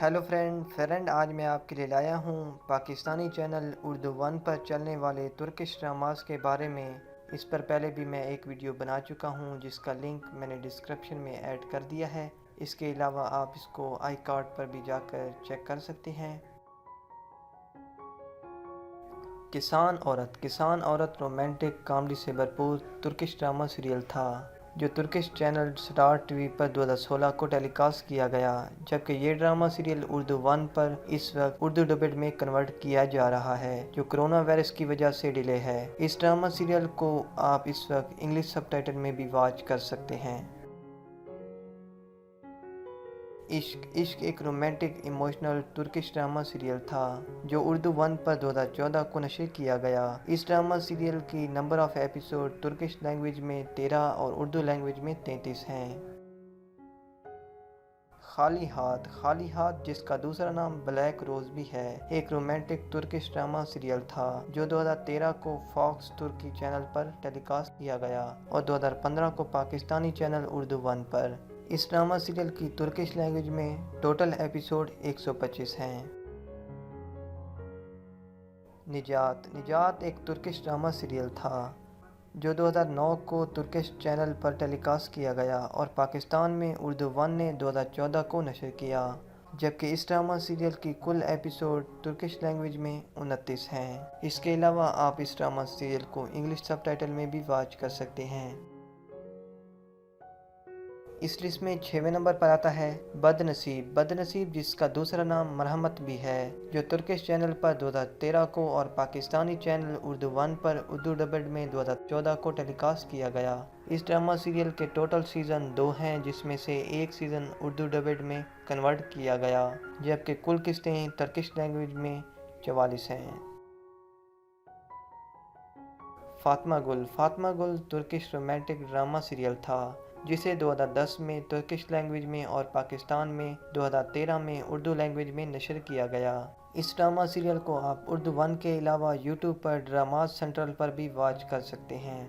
Hello friend آج میں آپ کے لیے لایا ہوں پاکستانی چینل اردو ون پر چلنے والے ترکش ڈراماز کے بارے میں۔ اس پر پہلے بھی میں ایک ویڈیو بنا چکا ہوں جس کا لنک میں نے ڈسکرپشن میں ایڈ کر دیا ہے۔ اس کے علاوہ آپ اس کو آئی کارڈ پر بھی جا کر چیک کر سکتے ہیں۔ کسان عورت رومانٹک کامیڈی سے بھرپور ترکش ڈرامہ سیریل تھا جو Turkish channel Star T V پر 2016 کو ٹیلی کاسٹ کیا گیا، جبکہ یہ ڈرامہ سیریل اردو ون پر اس وقت اردو ڈبڈ میں کنورٹ کیا جا رہا ہے جو کرونا وائرس کی وجہ سے ڈیلے ہے۔ اس ڈرامہ سیریل کو آپ اس وقت انگلش سب ٹائٹل میں بھی واچ کر سکتے ہیں۔ عشق ایک romantic emotional Turkish drama serial تھا جو اردو ون پر 2014 کو نشر کیا گیا۔ اس ڈرامہ سیریل کی number of episode Turkish language میں 13 اور اردو لینگویج میں 33 ہیں۔ خالی ہاتھ جس کا دوسرا نام بلیک روز بھی ہے، ایک رومانٹک ترکش ڈرامہ سیریل تھا جو 2013 کو فاکس ترکی چینل پر ٹیلی کاسٹ کیا گیا اور 2015 کو پاکستانی چینل اردو ون پر۔ اس ڈرامہ سیریل کی ترکش لینگویج میں ٹوٹل ایپیسوڈ 125 ہیں۔ نجات ایک ترکش ڈرامہ سیریل تھا جو 2009 کو ترکش چینل پر ٹیلی کاسٹ کیا گیا اور پاکستان میں اردو ون نے 2014 کو نشر کیا، جبکہ اس ڈرامہ سیریل کی کل ایپیسوڈ ترکش لینگویج میں 29 ہیں۔ اس کے علاوہ آپ اس ڈرامہ سیریل کو انگلش سب ٹائٹل میں بھی واچ کر سکتے ہیں۔ اس لسٹ میں 6ویں نمبر پر آتا ہے بد نصیب جس کا دوسرا نام مرحمت بھی ہے، جو ترکش چینل پر 2013 کو اور پاکستانی چینل اردو ون پر اردو ڈبڈ میں 2014 کو ٹیلی کاسٹ کیا گیا۔ اس ڈرامہ سیریل کے ٹوٹل سیزن 2 ہیں جس میں سے ایک سیزن اردو ڈبڈ میں کنورٹ کیا گیا، جبکہ کل قسطیں ترکش لینگویج میں 44 ہیں۔ فاطمہ گل ترکش رومانٹک ڈرامہ سیریل تھا جسے 2010 میں ترکش لینگویج میں اور پاکستان میں 2013 میں اردو لینگویج میں نشر کیا گیا۔ اس ڈرامہ سیریل کو آپ اردو ون کے علاوہ یوٹیوب پر ڈراماز سینٹرل پر بھی واچ کر سکتے ہیں۔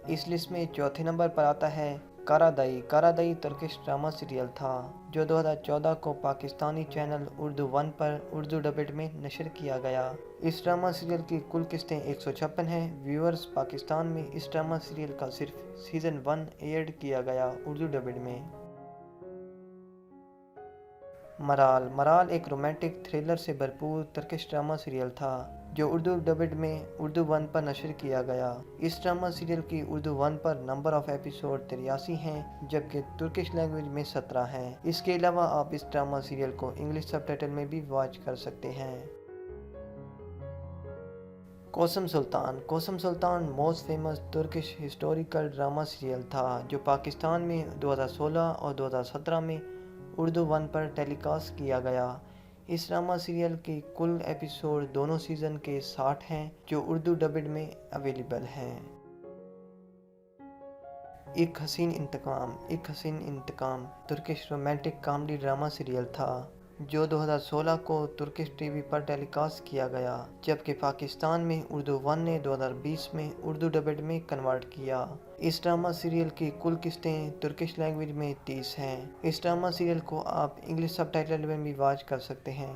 اس لسٹ میں 4تھے نمبر پر آتا ہے کارادائی ترکش ڈرامہ سیریل تھا جو 2014 کو پاکستانی چینل اردو ون پر اردو ڈبڈ میں نشر کیا گیا۔ اس ڈرامہ سیریل کی کل قسطیں 156 ہیں۔ ویورز پاکستان میں اس ڈرامہ سیریل کا صرف سیزن 1 ایئرڈ کیا گیا اردو ڈبڈ میں۔ مرال ایک رومانٹک تھرلر سے بھرپور ترکش ڈرامہ سیریل تھا جو اردو ڈبڈ میں اردو ون پر نشر کیا گیا۔ اس ڈرامہ سیریل کی Urdu One per number of episode 83 ہیں، جبکہ ترکش لینگویج میں 17 ہیں۔ اس کے علاوہ آپ اس ڈرامہ سیریل کو انگلش سب ٹائٹل میں بھی واچ کر سکتے ہیں۔ Kosem Sultan most famous Turkish historical drama serial تھا جو پاکستان میں 2016 اور 2017 میں اردو ون پر ٹیلی کاسٹ کیا گیا۔ اس ڈرامہ سیریل کی کل ایپیسوڈ دونوں سیزن کے 60 ہیں جو اردو ڈبڈ میں اویلیبل ہیں۔ ایک حسین انتقام Turkish romantic comedy drama serial تھا جو 2016 کو ترکش ٹی وی پر ٹیلی کاسٹ کیا گیا، جبکہ پاکستان میں اردو ون نے 2020 میں اردو ڈبڈ میں کنورٹ کیا۔ اس ڈرامہ سیریل کی کل قسطیں ترکش لینگویج میں 30 ہیں۔ اس ڈرامہ سیریل کو آپ انگلش سب ٹائٹل میں بھی واچ کر سکتے ہیں۔